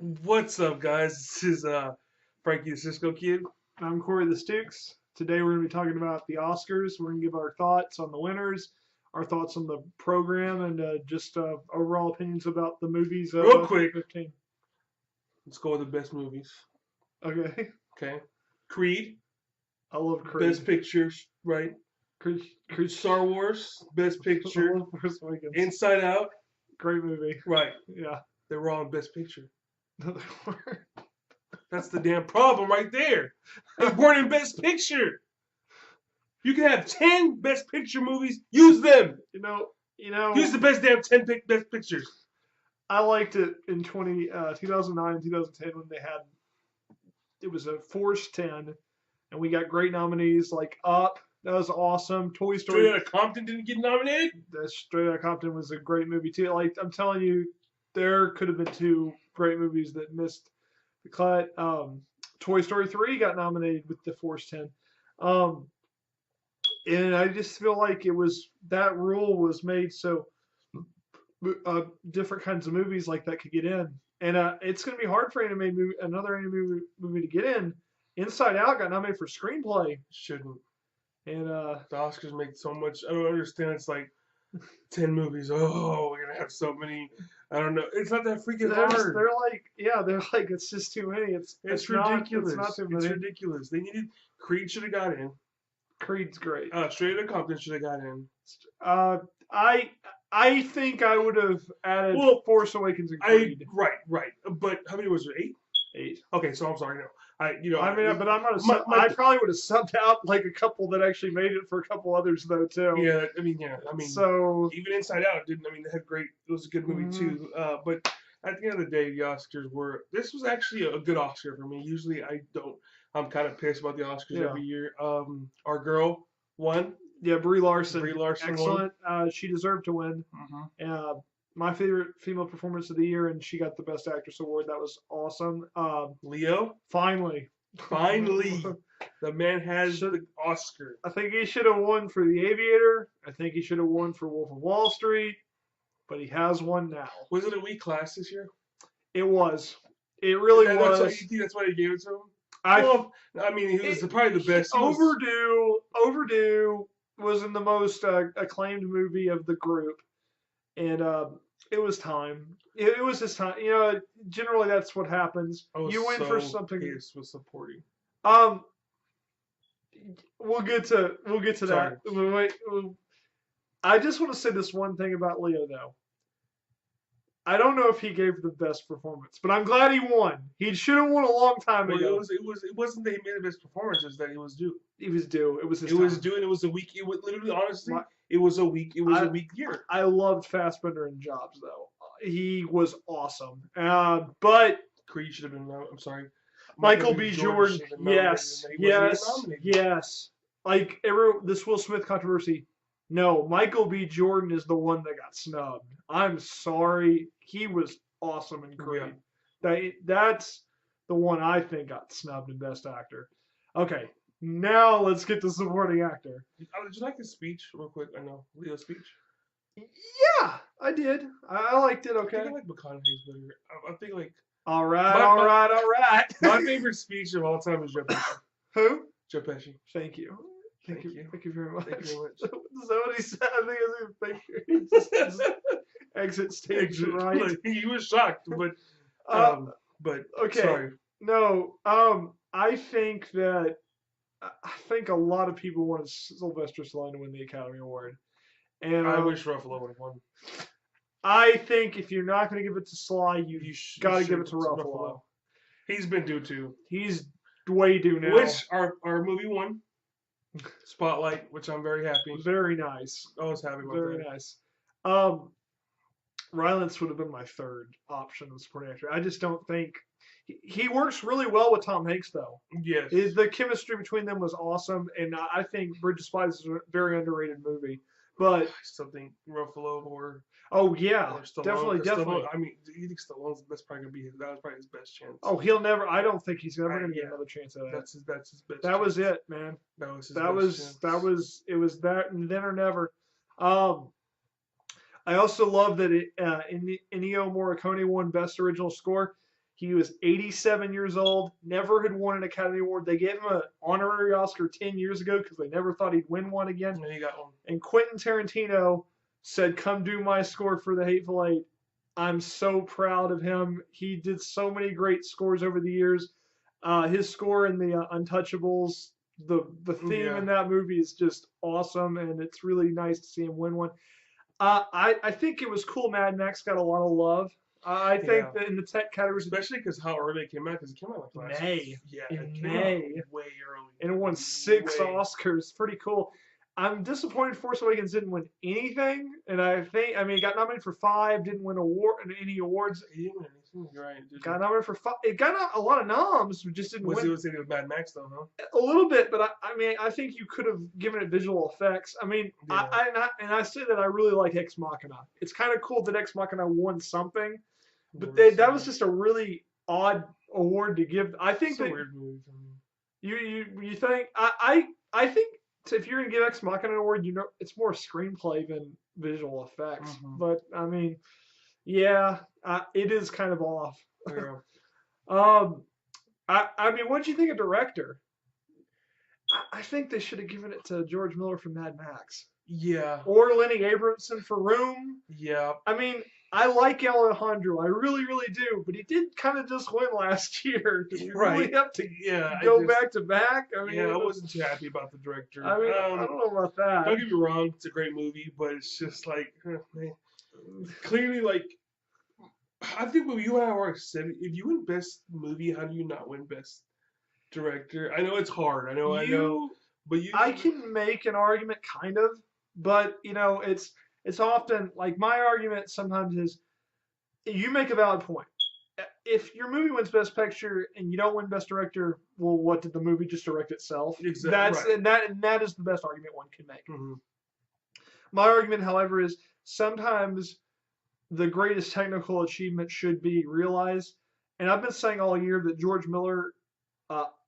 What's up, guys? This is Frankie the Cisco Kid. I'm Corey the Sticks. Today we're going to be talking about the Oscars. We're going to give our thoughts on the winners, our thoughts on the program, and just overall opinions about the movies of Real quick, 2015. let's go with the best movies. Okay. Okay, Creed, I love Creed. Best Pictures, right? Creed. Star Wars, Best I Picture. love Force Awakens. Inside Out, Great movie. right? Yeah. They were all in Best Picture. No, they weren't. That's the damn problem right there. They weren't in Best Picture. You can have 10 Best Picture movies. Use them. You know. Use the best damn 10 Best Pictures. I liked it in 2009 and 2010 when it was a forced 10, and we got great nominees like Up. That was awesome. Toy Story. Straight Outta Compton didn't get nominated. That Straight Outta Compton was a great movie too. Like I'm telling you, there could have been two great movies that missed the cut. Toy Story 3 got nominated with the Force 10. And I just feel like that rule was made so different kinds of movies like that could get in. And it's going to be hard for another anime movie to get in. Inside Out got nominated for screenplay. Shouldn't. And the Oscars make so much. I don't understand. It's like 10 movies. Oh, we're gonna have so many. I don't know. It's not that freaking hard. They're like, it's just too many. It's ridiculous. Not too many. It's ridiculous. They needed Creed should have got in. Creed's great. Straight Outta Compton should have got in. I think I would have added Force Awakens and Creed. Right. But how many was there? 8? 8. Okay, so I'm sorry. No, I probably would have subbed out like a couple that actually made it for a couple others though too. Yeah. So even Inside Out didn't. They had great. It was a good movie too. But at the end of the day, the Oscars were. This was actually a good Oscar for me. Usually, I don't. I'm kind of pissed about the Oscars every year. Our girl won. Yeah, Brie Larson. Brie Larson excellent. She deserved to win. My favorite female performance of the year, and she got the Best Actress award. That was awesome. Leo. Finally, the man has the Oscar. I think he should have won for The Aviator. I think he should have won for Wolf of Wall Street, but he has one now. Was it a weak class this year? It was. It really was. You think that's why they gave it to him? He was probably the best. Overdue was in the most acclaimed movie of the group, and it was time. It was his time. Generally that's what happens. You win for something. Pissed with supporting. We'll get to that. Wait, I just want to say this one thing about Leo though. I don't know if he gave the best performance, but I'm glad he won. He should have won a long time ago. It wasn't that he made the best performance; it was that he was due. He was due. It was his time. Was due, and it was a week. It was literally, honestly, it was a week. It was a week year. I loved Fassbender in Jobs though. He was awesome. But Creed should have been. I'm sorry. Michael B. Jordan. Yes. Like this Will Smith controversy. No, Michael B. Jordan is the one that got snubbed. I'm sorry. He was awesome in Creed. Yeah. That's the one I think got snubbed in Best Actor. Okay, now let's get to supporting actor. Did you like his speech real quick? I know. Leo's speech? Yeah, I did. I liked it, okay. I think I like McConaughey's better. I think like... All right. My favorite speech of all time is Joe Pesci. Who? Joe Pesci. Thank you. Thank you very much. Thank you very much. Is that what he said? I think it's just exit stage right. Like, he was shocked, but okay. Sorry. No, I think a lot of people wanted Sylvester Stallone to win the Academy Award, and I wish Ruffalo would have won. I think if you're not going to give it to Sly, you got to give it to Ruffalo. He's been due too. He's way due now. Which our movie won. Spotlight, which I'm very happy. Very nice. I was happy about that. Very nice. Rylance would have been my third option of supporting actor. I just don't think he works really well with Tom Hanks though. Yes. The chemistry between them was awesome, and I think Bridge of Spies is a very underrated movie. But I still think Ruffalo or definitely. I mean, do you think Stallone's probably gonna be that was probably his best chance? Oh, he'll never. I don't think he's ever gonna get another chance at that. That's his best. That was it, man. That was his best chance. It was that then or never. I also love that Ennio Morricone won Best Original Score. He was 87 years old, never had won an Academy Award. They gave him an honorary Oscar 10 years ago because they never thought he'd win one again. And he got one. And Quentin Tarantino said, "Come do my score for The Hateful Eight." I'm so proud of him. He did so many great scores over the years. His score in the Untouchables, the theme in that movie is just awesome, and it's really nice to see him win one. I think it was cool. Mad Max got a lot of love. I think that in the tech categories, especially because how early it came out, because it came out like last May. Yeah, in May, way early, and it won 6 Oscars. Pretty cool. I'm disappointed Force Awakens didn't win anything, and I mean, it got nominated for 5, didn't win any awards. He didn't win anything. You're right. Got nominated for 5. It got a lot of noms, but just didn't win. Was it Mad Max though, huh? A little bit, but I mean, I think you could have given it visual effects. I mean, I say that I really like Ex Machina. It's kind of cool that Ex Machina won something, but that was just a really odd award to give. I think that weird movie. You think I think if you're gonna give Ex Machina an award, it's more screenplay than visual effects. Mm-hmm. But I mean, yeah, it is kind of off. Yeah. I mean, what did you think of director? I think they should have given it to George Miller for Mad Max. Yeah. Or Lenny Abramson for Room. Yeah. I mean, I like Alejandro. I really, really do. But he did kind of just win last year. Did you really have to go back to back? I mean, I wasn't too happy about the director. I mean, I don't know about that. Don't get me wrong. It's a great movie, but it's just like, clearly, like, I think what you and I already said, if you win Best Movie, how do you not win Best Director? I know it's hard. I know. But I can make an argument, kind of, but it's often like my argument sometimes is you make a valid point. If your movie wins Best Picture and you don't win Best Director, well, what did the movie just direct itself? Exactly. And that is the best argument one can make. Mm-hmm. My argument, however, is sometimes the greatest technical achievement should be realized. And I've been saying all year that George Miller,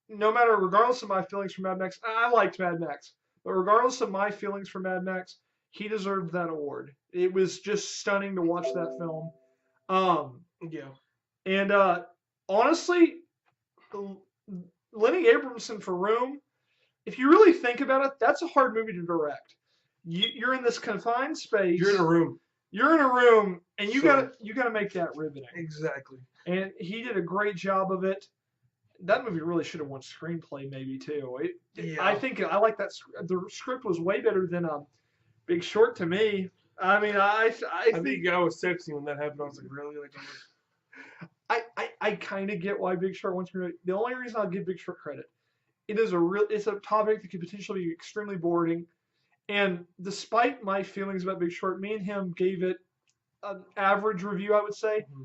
regardless of my feelings for Mad Max, I liked Mad Max, but regardless of my feelings for Mad Max, he deserved that award. It was just stunning to watch that film. And honestly, Lenny Abramson for Room, if you really think about it, that's a hard movie to direct. You're in this confined space. You're in a room, and you gotta make that riveting. Exactly. And he did a great job of it. That movie really should have won screenplay, maybe too. I think I like that. The script was way better than Big Short to me. I mean, I think I was texting when that happened. I was like, really? I kind of get why Big Short wants me. The only reason I'll give Big Short credit, it's a topic that could potentially be extremely boring. And despite my feelings about Big Short, me and him gave it an average review, I would say. Mm-hmm.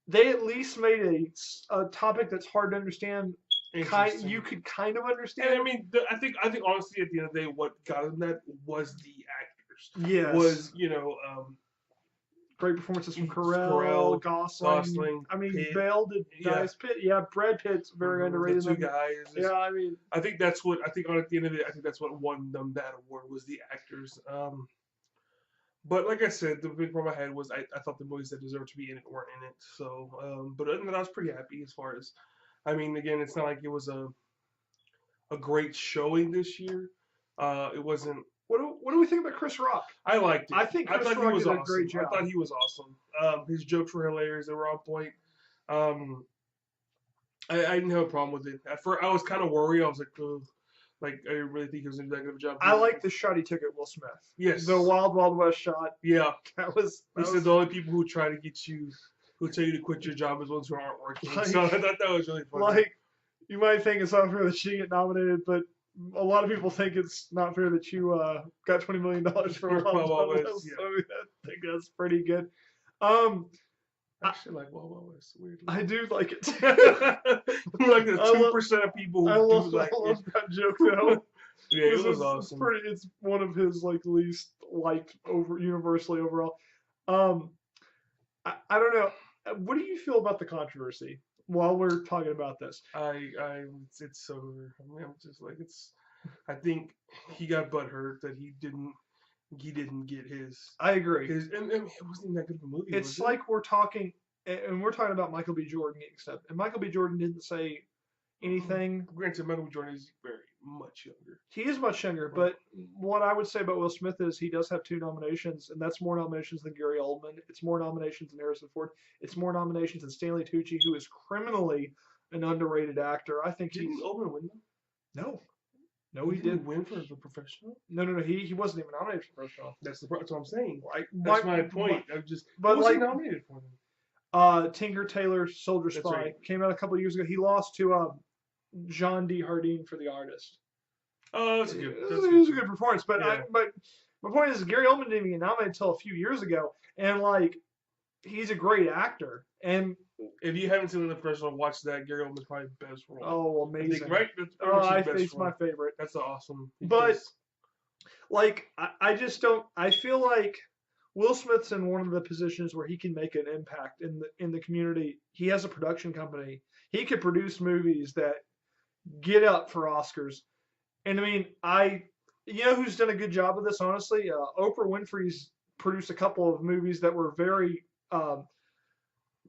They at least made a topic that's hard to understand. You could kind of understand. And I mean, I think honestly, at the end of the day, what got him that was the actors. Yes. Was great performances from Carell, Gosling. I mean, Pitt. Bale did nice. Pitt. Yeah, Brad Pitt's very underrated. The two guys. Yeah, I mean, I think at the end of it, I think that's what won them that award was the actors. But like I said, the big problem I had was I thought the movies that deserved to be in it weren't in it. So, but other than that, I was pretty happy as far as. I mean, again, it's not like it was a great showing this year. It wasn't. What do we think about Chris Rock? I liked it. I think Chris Rock did a great job. I thought he was awesome. His jokes were hilarious. They were on point. I didn't have a problem with it. At first, I was kind of worried. I was like, ugh. Like, I didn't really think he was going to do that good of a job. I like the shot he took at Will Smith. Yes. The Wild Wild West shot. Yeah. He said the only people who try to get you, who tell you to quit your job is ones who aren't working. So I thought that was really funny. Like, you might think it's not fair that she get nominated, but a lot of people think it's not fair that you got $20 million for Wild Wild West. Yeah. I think that's pretty good. I actually like Wild Wild West. Weirdly. I do like it too. Like the 2% of people who I love that joke though. Yeah, it was awesome. It's one of his least liked universally overall. I don't know. What do you feel about the controversy while we're talking about this? It's so. I mean, I'm just like I think he got butthurt that he didn't get his. I agree. And it wasn't even that good of a movie. It's like we're talking. and we're talking about Michael B. Jordan getting stuff, and Michael B. Jordan didn't say anything. Granted, Michael B. Jordan is very much younger. He is much younger, but what I would say about Will Smith is he does have 2 nominations, and that's more nominations than Gary Oldman. It's more nominations than Harrison Ford. It's more nominations than Stanley Tucci, who is criminally an underrated actor. I think Didn't Oldman win though? No, he didn't win for the professional. No. He wasn't even nominated for professional. That's what I'm saying. That's my point. What was he nominated for then? Tinker Tailor Soldier Spy came out a couple of years ago. He lost to John D. Hardin for The Artist. Oh, that's good. It was a good performance, but but my point is Gary Oldman didn't even get nominated until a few years ago, and like he's a great actor. And if you haven't seen The Professional, watch that. Gary Oldman's probably best role. Oh, amazing! Right? I think it's my favorite. That's awesome. But like, I just don't. I feel like Will Smith's in one of the positions where he can make an impact in the community. He has a production company. He could produce movies that get up for Oscars. And I mean, you know who's done a good job of this, honestly? Oprah Winfrey's produced a couple of movies that were very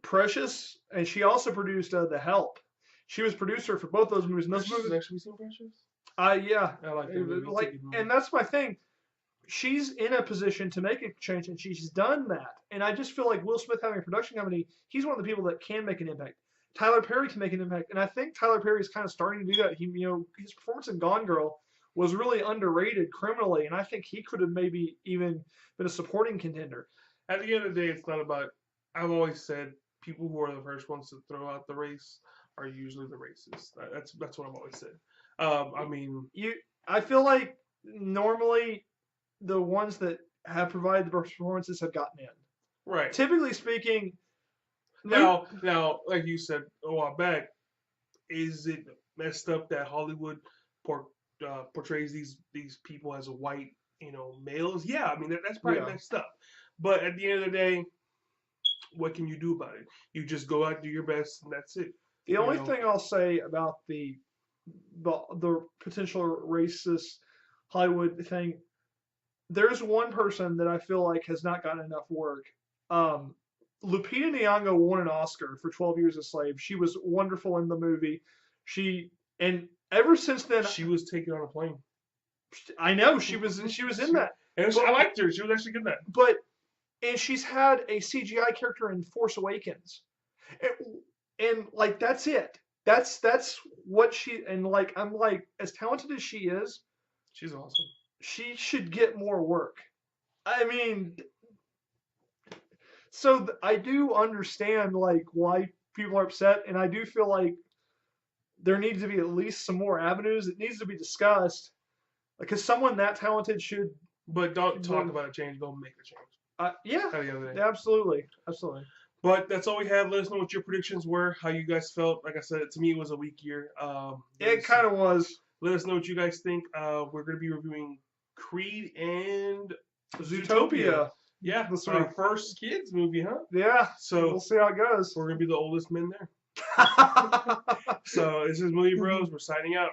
precious, and she also produced The Help. She was producer for both those movies. And those movies actually seen Precious? Yeah. I like that movie. And that's my thing. She's in a position to make a change, and she's done that. And I just feel like Will Smith having a production company, he's one of the people that can make an impact. Tyler Perry can make an impact, and I think Tyler Perry is kind of starting to do that. His performance in Gone Girl was really underrated criminally, and I think he could have maybe even been a supporting contender. At the end of the day, it's not about. I've always said people who are the first ones to throw out the race are usually the racists. That's what I've always said. I feel like normally the ones that have provided the performances have gotten in. Right. Typically speaking. Now, like you said a while back, is it messed up that Hollywood portrays these people as white, males? Yeah, I mean that's probably messed up. But at the end of the day, what can you do about it? You just go out, do your best, and that's it. The only thing I'll say about the potential racist Hollywood thing, there's one person that I feel like has not gotten enough work. Lupita Nyong'o won an Oscar for 12 Years a Slave. She was wonderful in the movie. And ever since then, she was taken on a plane. I know she was in that. And I liked her. She was actually good in that. And she's had a CGI character in Force Awakens, and like that's it. That's what I'm like, as talented as she is, she's awesome. She should get more work. I mean. So I do understand like why people are upset, and I do feel like there needs to be at least some more avenues. It needs to be discussed, because someone that talented should. But don't talk about a change. Don't make a change. Yeah, absolutely. But that's all we have. Let us know what your predictions were, how you guys felt. Like I said, to me, it was a weak year. It kind of was. Let us know what you guys think. We're going to be reviewing Creed and Zootopia. Yeah, this is our first kids movie, huh? Yeah. So we'll see how it goes. We're gonna be the oldest men there. So this is Movie Bros. We're signing out.